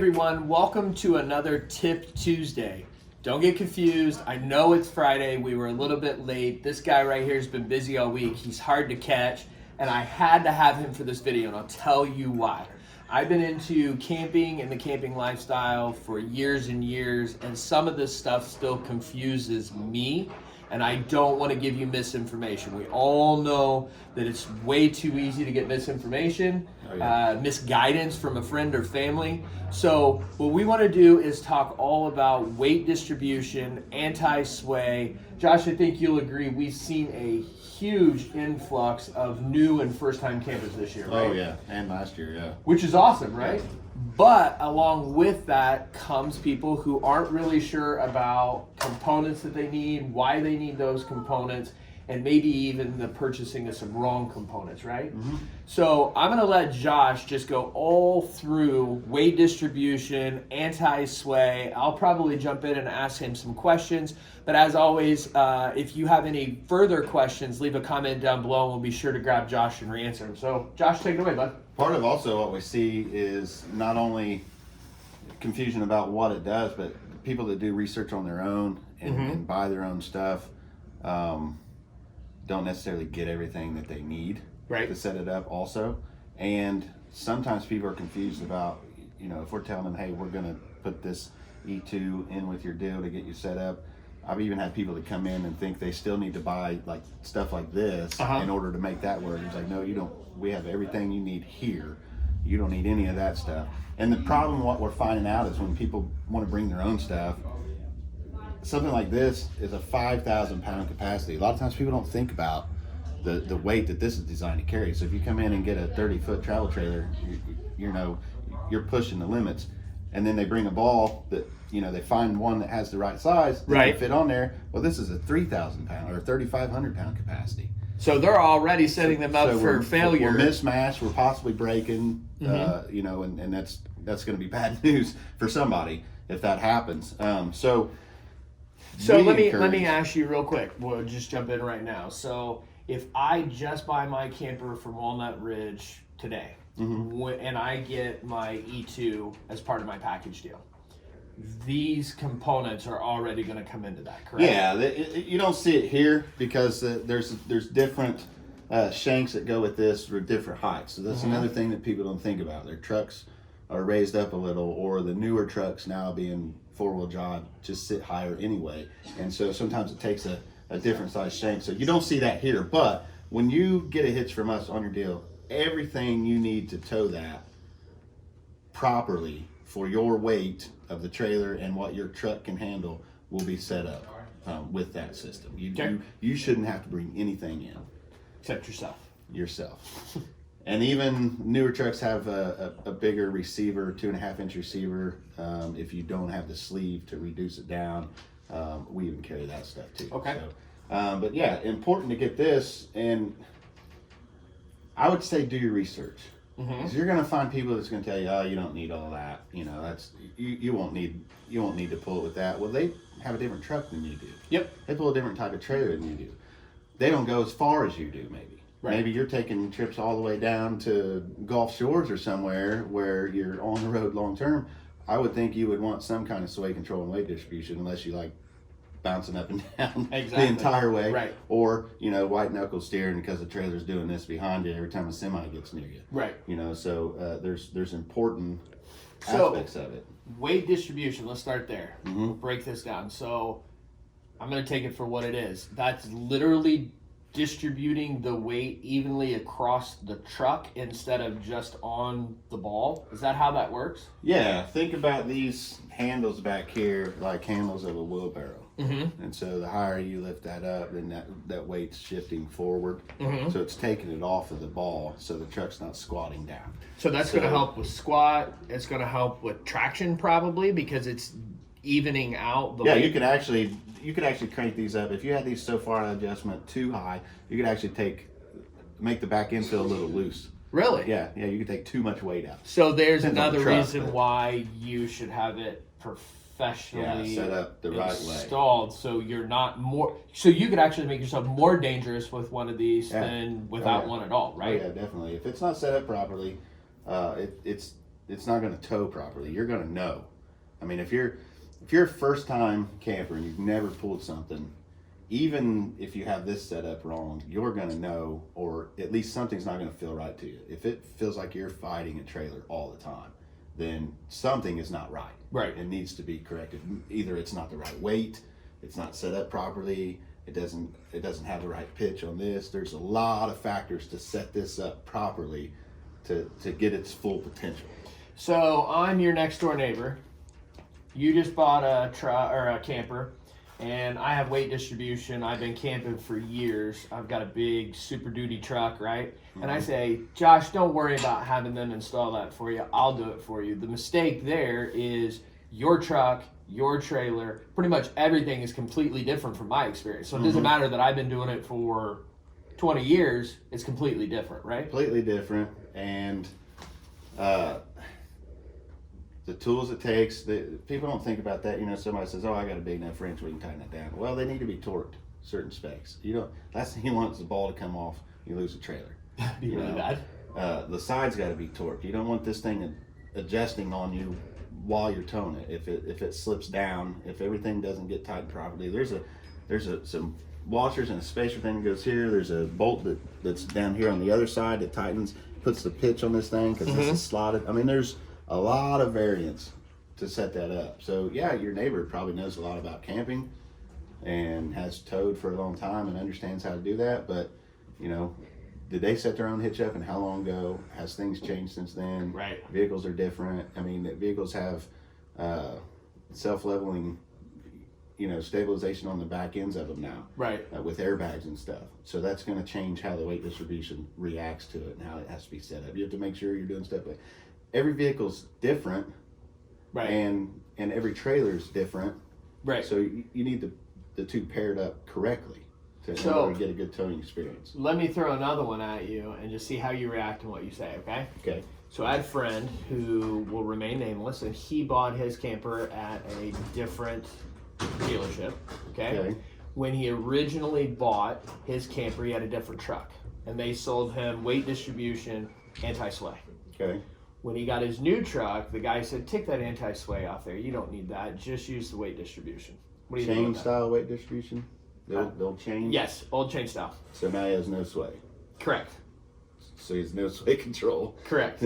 everyone. Welcome to another Tip Tuesday. Don't get confused. I know it's Friday. We were a little bit late. This guy right here has been busy all week. He's hard to catch, and I had to have him for this video, and I'll tell you why. I've been into camping and the camping lifestyle for years and years, and some of this stuff still confuses me, and I don't want to give you misinformation. We all know that it's way too easy to get misinformation, misguidance from a friend or family. So what we want to do is talk all about weight distribution, anti-sway. Josh, I think you'll agree we've seen a huge influx of new and first-time campers this year, right? Oh yeah, and last year, yeah. Which is awesome, right? But along with that comes people who aren't really sure about components that they need, why they need those components, and maybe even the purchasing of some wrong components, right? Mm-hmm. So I'm going to let Josh just go all through weight distribution, anti-sway. I'll probably jump in and ask him some questions. But as always, if you have any further questions, leave a comment down below and we'll be sure to grab Josh and re-answer them. So Josh, take it away, bud. Part of also what we see is not only confusion about what it does, but people that do research on their own and buy their own stuff don't necessarily get everything that they need to set it up also. And sometimes people are confused about, if we're telling them, hey, we're going to put this E2 in with your deal to get you set up. I've even had people that come in and think they still need to buy like stuff like this in order to make that work. It's like, no, you don't. We have everything you need here. You don't need any of that stuff. And the problem, what we're finding out is when people want to bring their own stuff, something like this is a 5,000 pound capacity. A lot of times people don't think about the weight that this is designed to carry. So if you come in and get a 30-foot travel trailer, you're pushing the limits. And then they bring a ball that, they find one that has the right size that can fit on there. Well, this is a 3,000 pound or 3,500 pound capacity. So they're already setting them up for failure. We're mismatched. We're possibly breaking. And that's going to be bad news for somebody if that happens. So let me ask you real quick. We'll just jump in right now. So if I just buy my camper from Walnut Ridge today, and I get my E2 as part of my package deal, these components are already going to come into that, correct? Yeah, you don't see it here because there's different shanks that go with this for different heights. So that's another thing that people don't think about. Their trucks are raised up a little, or the newer trucks now being four-wheel drive just sit higher anyway. And so sometimes it takes a different size shank. So you don't see that here. But when you get a hitch from us on your deal, everything you need to tow that properly for your weight of the trailer and what your truck can handle will be set up with that system. You shouldn't have to bring anything in. Except yourself. And even newer trucks have a bigger receiver, 2.5-inch receiver. If you don't have the sleeve to reduce it down, we even carry that stuff too. Okay. So, but yeah, important to get this, and I would say do your research. Because you're going to find people that's going to tell you, oh, you don't need all that. That's you won't need to pull it with that. Well, they have a different truck than you do. Yep. They pull a different type of trailer than you do. They don't go as far as you do, maybe. Right. Maybe you're taking trips all the way down to Gulf Shores or somewhere where you're on the road long term. I would think you would want some kind of sway control and weight distribution, unless you like bouncing up and down the entire way. Right. Or, white knuckle steering because the trailer's doing this behind you every time a semi gets near you. Right. So there's important aspects of it. Weight distribution, let's start there. We'll break this down. So I'm going to take it for what it is. That's literally distributing the weight evenly across the truck instead of just on the ball. Is that how that works? Yeah, think about these handles back here like handles of a wheelbarrow. And so the higher you lift that up, then that weight's shifting forward. So it's taking it off of the ball so the truck's not squatting down. So that's going to help with squat. It's going to help with traction probably because it's evening out the weight. You could actually crank these up. If you had these so far adjustment too high, you could actually make the back end feel a little loose. Really? Yeah, you could take too much weight out. So there's another reason why you should have it professionally set up the right way, installed, so you're not more. So you could actually make yourself more dangerous with one of these than without one at all, right? Oh, yeah, definitely. If it's not set up properly, it's it's not going to tow properly. You're going to know. I mean, if you're a first time camper and you've never pulled something, even if you have this set up wrong, you're going to know, or at least something's not going to feel right to you. If it feels like you're fighting a trailer all the time, then something is not right. Right. It needs to be corrected. Either it's not the right weight, it's not set up properly, it doesn't have the right pitch on this. There's a lot of factors to set this up properly to get its full potential. So I'm your next door neighbor. You just bought a truck or a camper, and I have weight distribution. I've been camping for years. I've got a big Super Duty truck, right? Mm-hmm. And I say, Josh, don't worry about having them install that for you. I'll do it for you. The mistake there is your truck, your trailer, pretty much everything is completely different from my experience. So it doesn't matter that I've been doing it for 20 years. It's completely different, right? Completely different. And the tools it takes, people don't think about that. You know, somebody says, oh, I got a big enough wrench, we can tighten it down. Well, they need to be torqued certain specs. Last thing you want is the ball to come off, you lose a trailer. Be really bad. The side's got to be torqued. You don't want this thing adjusting on you while you're towing it. If it slips down, if everything doesn't get tightened properly, there's some washers and a spacer thing that goes here. There's a bolt that's down here on the other side that tightens, puts the pitch on this thing because this is slotted. I mean, there's a lot of variance to set that up. So yeah, your neighbor probably knows a lot about camping and has towed for a long time and understands how to do that. But you know, did they set their own hitch up and how long ago? Has things changed since then? Right. Vehicles are different. I mean, vehicles have self-leveling, stabilization on the back ends of them now. Right. With airbags and stuff. So that's going to change how the weight distribution reacts to it and how it has to be set up. You have to make sure you're doing stuff like every vehicle's different. Right. And every trailer's different. Right. So you need the two paired up correctly in order to get a good towing experience. Let me throw another one at you and just see how you react and what you say, okay? Okay. So I had a friend who will remain nameless, and he bought his camper at a different dealership, okay? When he originally bought his camper, he had a different truck, and they sold him weight distribution, anti-sway. Okay. When he got his new truck, the guy said, take that anti-sway off there. You don't need that. Just use the weight distribution. What do you think Chain about style weight distribution? They'll change? Yes, old chain style. So now he has no sway. Correct. So he has no sway control. Correct.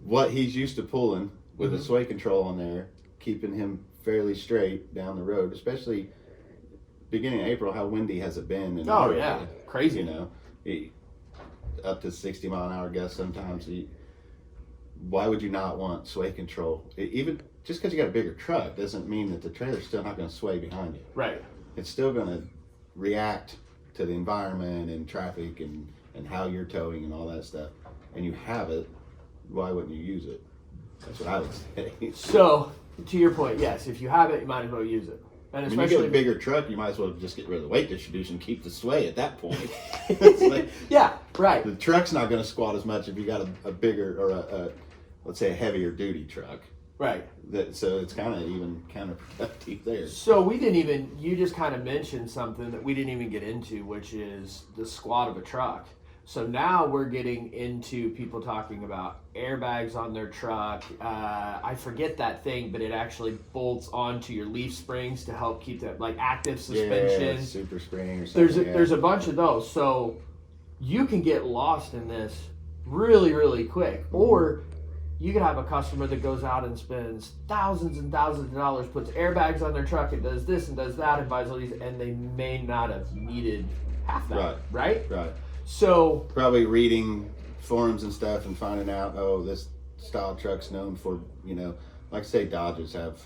What he's used to pulling with a sway control on there, keeping him fairly straight down the road, especially beginning of April, how windy has it been? Oh, yeah. Crazy. Up to 60 mile an hour gusts sometimes. Why would you not want sway control? Even just because you got a bigger truck doesn't mean that the trailer's still not going to sway behind you. Right. It's still going to react to the environment and traffic and how you're towing and all that stuff. And you have it, why wouldn't you use it? That's what I would say. So, to your point, yes, if you have it, you might as well use it. And when you get a bigger truck, you might as well just get rid of the weight distribution, keep the sway at that point. Yeah, right. The truck's not going to squat as much if you got a bigger or let's say a heavier duty truck. Right. So it's kind of even counterproductive there. So you just kind of mentioned something that we didn't even get into, which is the squat of a truck. So now we're getting into people talking about airbags on their truck. I forget that thing, but it actually bolts onto your leaf springs to help keep that, like active suspension. Yeah, super spring or something. There's a bunch of those. So you can get lost in this really, really quick. Or you could have a customer that goes out and spends thousands and thousands of dollars, puts airbags on their truck and does this and does that and buys all these, and they may not have needed half that, right? Right. So probably reading forums and stuff and finding out, oh, this style truck's known for, like say Dodges have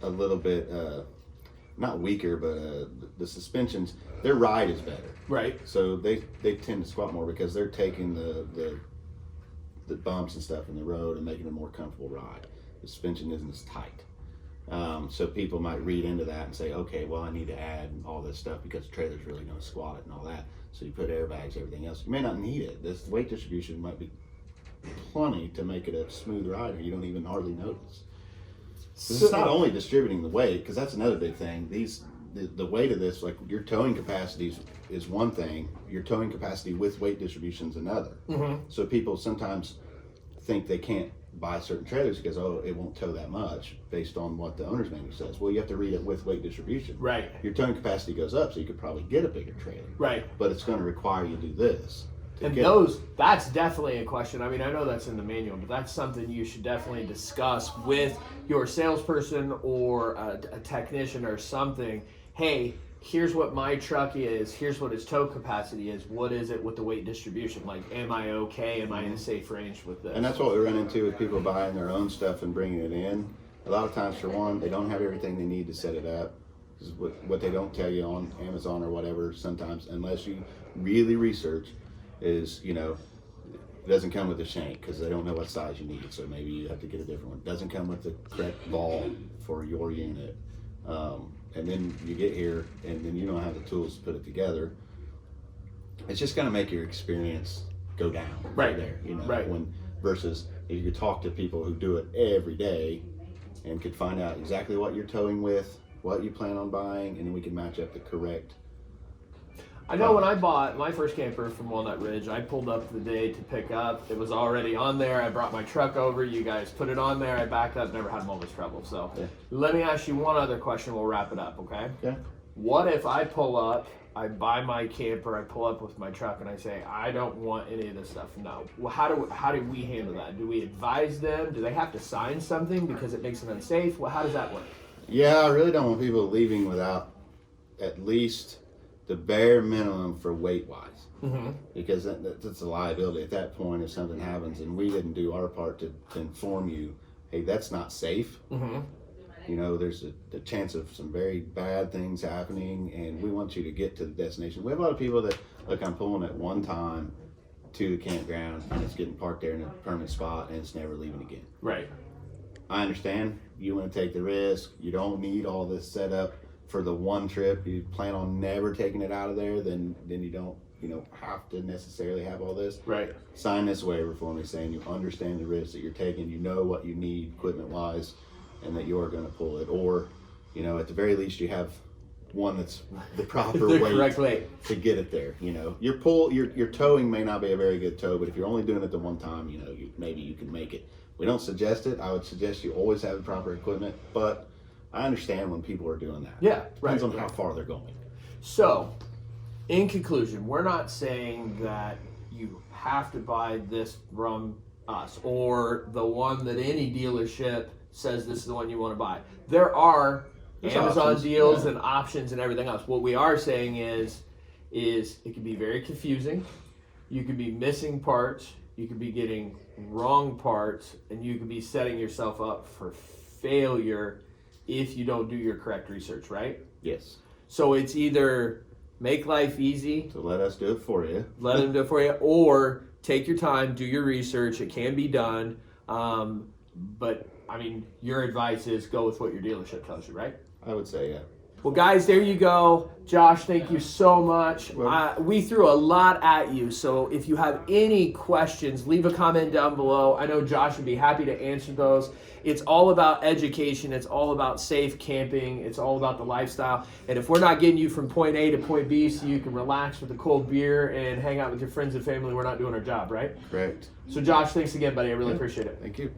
a little bit, not weaker, but the suspensions, their ride is better. Right. So they tend to squat more because they're taking the bumps and stuff in the road and making a more comfortable ride. The suspension isn't as tight. So people might read into that and say, okay, well, I need to add all this stuff because the trailer's really going to squat it and all that. So you put airbags, everything else. You may not need it. This weight distribution might be plenty to make it a smooth ride, or you don't even hardly notice. So it's not only distributing the weight, because that's another big thing. The weight of this, like your towing capacity is one thing. Your towing capacity with weight distribution is another. Mm-hmm. So people sometimes think they can't buy certain trailers because, oh, it won't tow that much based on what the owner's manual says. Well, you have to read it with weight distribution. Right. Your towing capacity goes up, so you could probably get a bigger trailer. Right. But it's going to require you to do this. And that's definitely a question. I mean, I know that's in the manual, but that's something you should definitely discuss with your salesperson or a technician or something. Hey, here's what my truck is. Here's what its tow capacity is. What is it with the weight distribution? Like, am I okay? Am I in a safe range with this? And that's what we run into with people buying their own stuff and bringing it in. A lot of times, for one, they don't have everything they need to set it up. This is what they don't tell you on Amazon or whatever sometimes, unless you really research, is, you know, it doesn't come with a shank because they don't know what size you need. So maybe you have to get a different one. It doesn't come with the correct ball for your unit. And then you get here and then you don't have the tools to put it together. It's just going to make your experience go down right there, you know, right. Versus if you talk to people who do it every day and could find out exactly what you're towing with, what you plan on buying, and then we can match up the correct. I know when I bought my first camper from Walnut Ridge, I pulled up the day to pick up. It was already on there. I brought my truck over. You guys put it on there. I backed up. Never had a moment's trouble. So Let me ask you one other question. We'll wrap it up, okay? Okay. What if I pull up, I buy my camper, I pull up with my truck, and I say, I don't want any of this stuff? No. Well, how do we handle that? Do we advise them? Do they have to sign something because it makes them unsafe? Well, how does that work? Yeah, I really don't want people leaving without at least the bare minimum for weight wise, because that's a liability at that point if something happens and we didn't do our part to inform you, hey, that's not safe. You know, there's the chance of some very bad things happening, and we want you to get to the destination. We have a lot of people that, look, I'm pulling at one time to the campground and it's getting parked there in a permanent spot and it's never leaving again. Right. I understand you want to take the risk. You don't need all this setup for the one trip. You plan on never taking it out of there, then you don't, you know, have to necessarily have all this. Right. Sign this waiver for me saying you understand the risk that you're taking, you know what you need equipment wise, and that you're going to pull it. Or, you know, at the very least you have one that's the proper weight, correct weight to get it there. You know, your towing may not be a very good tow, but if you're only doing it the one time, you know, maybe you can make it. We don't suggest it. I would suggest you always have the proper equipment, but I understand when people are doing that. Yeah, Depends on how far they're going. So, in conclusion, we're not saying that you have to buy this from us or the one that any dealership says this is the one you want to buy. There are Amazon options, deals and options and everything else. What we are saying is it can be very confusing. You could be missing parts. You could be getting wrong parts, and you could be setting yourself up for failure if you don't do your correct research, right? Yes. So it's either make life easy. So let us do it for you. Let them do it for you, or take your time, do your research. It can be done. But, I mean, your advice is go with what your dealership tells you, right? I would say, yeah. Well, guys, there you go. Josh, thank you so much. We threw a lot at you, so if you have any questions, leave a comment down below. I know Josh would be happy to answer those. It's all about education. It's all about safe camping. It's all about the lifestyle. And if we're not getting you from point A to point B so you can relax with a cold beer and hang out with your friends and family, we're not doing our job, right? Correct. So, Josh, thanks again, buddy. I really appreciate it. Thank you.